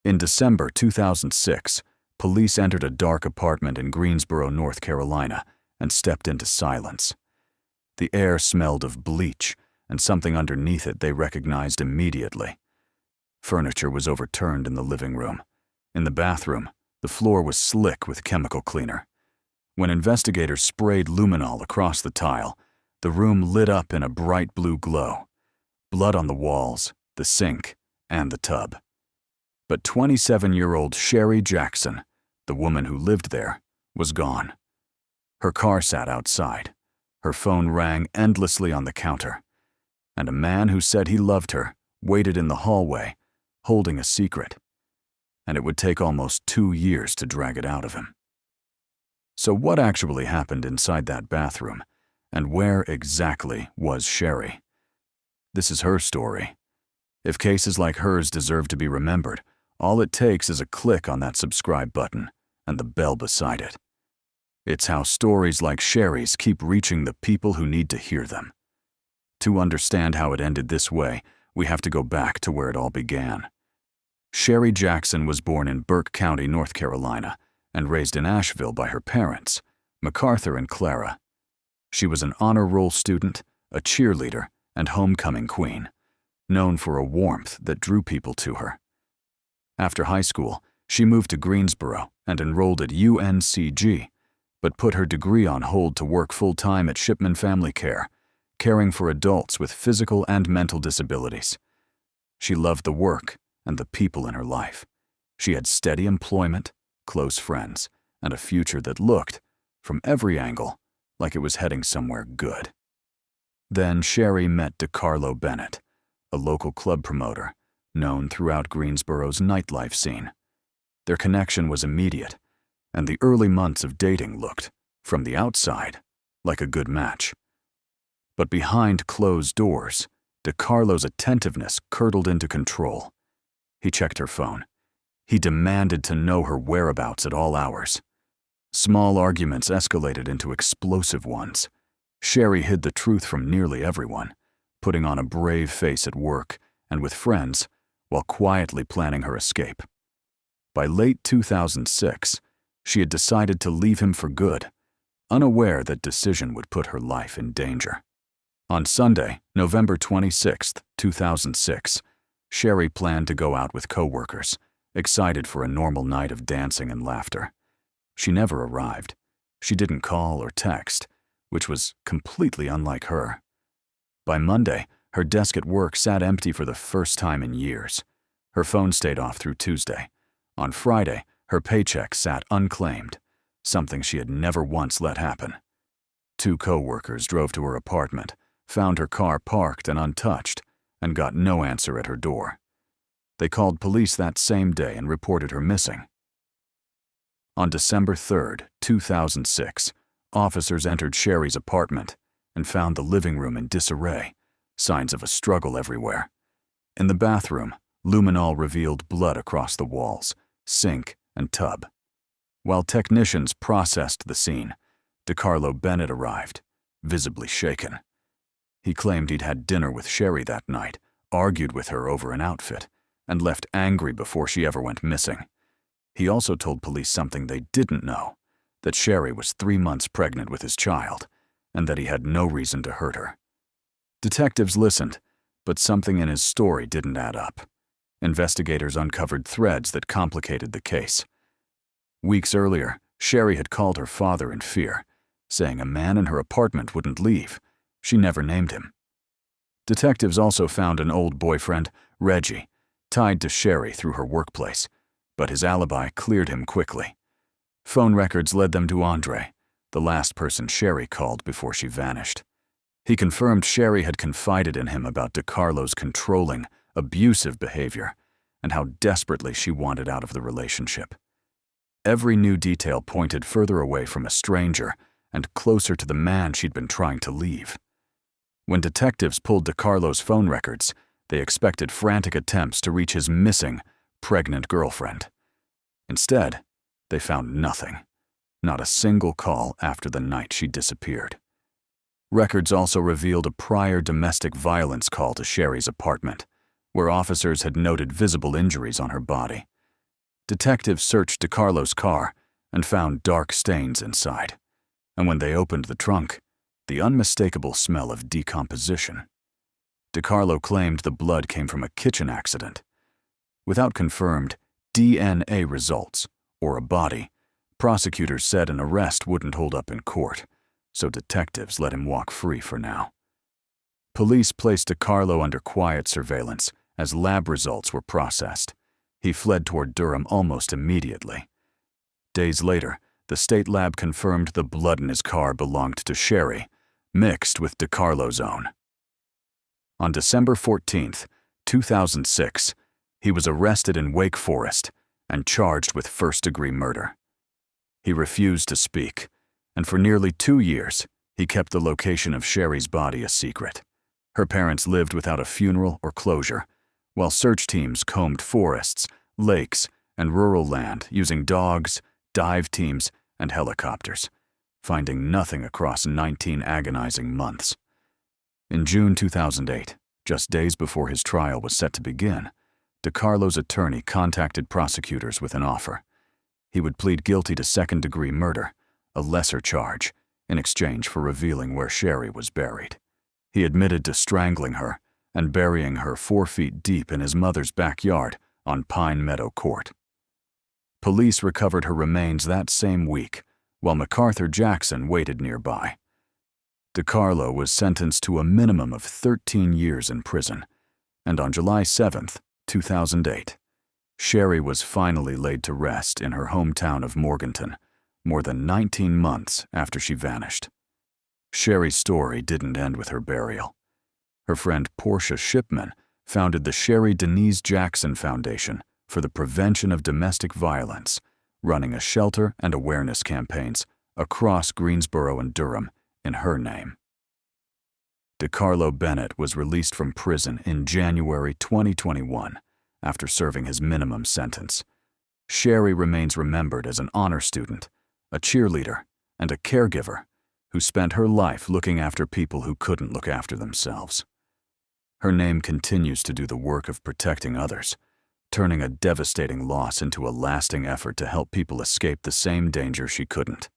In December 2006, police entered a dark apartment in Greensboro, North Carolina, and stepped into silence. The air smelled of bleach, and something underneath it they recognized immediately. Furniture was overturned in the living room. In the bathroom, the floor was slick with chemical cleaner. When investigators sprayed luminol across the tile, the room lit up in a bright blue glow. Blood on the walls, the sink, and the tub. But 27-year-old Sherri Jackson, the woman who lived there, was gone. Her car sat outside. Her phone rang endlessly on the counter. And a man who said he loved her waited in the hallway, holding a secret. And it would take almost 2 years to drag it out of him. So what actually happened inside that bathroom? And where exactly was Sherri? This is her story. If cases like hers deserve to be remembered, all it takes is a click on that subscribe button and the bell beside it. It's how stories like Sherri's keep reaching the people who need to hear them. To understand how it ended this way, we have to go back to where it all began. Sherri Jackson was born in Burke County, North Carolina, and raised in Asheville by her parents, MacArthur and Clara. She was an honor roll student, a cheerleader, and homecoming queen, known for a warmth that drew people to her. After high school, she moved to Greensboro and enrolled at UNCG, but put her degree on hold to work full-time at Shipman Family Care, caring for adults with physical and mental disabilities. She loved the work and the people in her life. She had steady employment, close friends, and a future that looked, from every angle, like it was heading somewhere good. Then Sherri met Bennett, a local club promoter, known throughout Greensboro's nightlife scene. Their connection was immediate, and the early months of dating looked, from the outside, like a good match. But behind closed doors, DeCarlo's attentiveness curdled into control. He checked her phone. He demanded to know her whereabouts at all hours. Small arguments escalated into explosive ones. Sherri hid the truth from nearly everyone, putting on a brave face at work and with friends while quietly planning her escape. By late 2006, she had decided to leave him for good, unaware that decision would put her life in danger. On Sunday, November 26, 2006, Sherri planned to go out with coworkers, excited for a normal night of dancing and laughter. She never arrived. She didn't call or text, which was completely unlike her. By Monday, her desk at work sat empty for the first time in years. Her phone stayed off through Tuesday. On Friday, her paycheck sat unclaimed, something she had never once let happen. 2 coworkers drove to her apartment, found her car parked and untouched, and got no answer at her door. They called police that same day and reported her missing. On December 3, 2006, officers entered Sherri's apartment and found the living room in disarray, signs of a struggle everywhere. In the bathroom, luminol revealed blood across the walls, sink, and tub. While technicians processed the scene, Bennett arrived, visibly shaken. He claimed he'd had dinner with Sherri that night, argued with her over an outfit, and left angry before she ever went missing. He also told police something they didn't know, that Sherri was 3 months pregnant with his child, and that he had no reason to hurt her. Detectives listened, but something in his story didn't add up. Investigators uncovered threads that complicated the case. Weeks earlier, Sherri had called her father in fear, saying a man in her apartment wouldn't leave. She never named him. Detectives also found an old boyfriend, Reggie, tied to Sherri through her workplace, but his alibi cleared him quickly. Phone records led them to Andre, the last person Sherri called before she vanished. He confirmed Sherri had confided in him about DeCarlo's controlling, abusive behavior and how desperately she wanted out of the relationship. Every new detail pointed further away from a stranger and closer to the man she'd been trying to leave. When detectives pulled DeCarlo's phone records, they expected frantic attempts to reach his missing, pregnant girlfriend. Instead, they found nothing. Not a single call after the night she disappeared. Records also revealed a prior domestic violence call to Sherri's apartment, where officers had noted visible injuries on her body. Detectives searched DiCarlo's car and found dark stains inside. And when they opened the trunk, the unmistakable smell of decomposition. DiCarlo claimed the blood came from a kitchen accident. Without confirmed DNA results or a body, prosecutors said an arrest wouldn't hold up in court, so detectives let him walk free for now. Police placed DiCarlo under quiet surveillance as lab results were processed. He fled toward Durham almost immediately. Days later, the state lab confirmed the blood in his car belonged to Sherri, mixed with DiCarlo's own. On December 14, 2006, he was arrested in Wake Forest and charged with first-degree murder. He refused to speak, and for nearly 2 years, he kept the location of Sherri's body a secret. Her parents lived without a funeral or closure, while search teams combed forests, lakes, and rural land using dogs, dive teams, and helicopters, finding nothing across 19 agonizing months. In June 2008, just days before his trial was set to begin, DiCarlo's attorney contacted prosecutors with an offer. He would plead guilty to second-degree murder, a lesser charge, in exchange for revealing where Sherri was buried. He admitted to strangling her and burying her 4 feet deep in his mother's backyard on Pine Meadow Court. Police recovered her remains that same week, while MacArthur Jackson waited nearby. DiCarlo was sentenced to a minimum of 13 years in prison, and on July 7, 2008, Sherri was finally laid to rest in her hometown of Morganton, more than 19 months after she vanished. Sherri's story didn't end with her burial. Her friend Portia Shipman founded the Sherri Denise Jackson Foundation for the Prevention of Domestic Violence, running a shelter and awareness campaigns across Greensboro and Durham in her name. DiCarlo Bennett was released from prison in January 2021 after serving his minimum sentence. Sherri remains remembered as an honor student, a cheerleader, and a caregiver who spent her life looking after people who couldn't look after themselves. Her name continues to do the work of protecting others, turning a devastating loss into a lasting effort to help people escape the same danger she couldn't.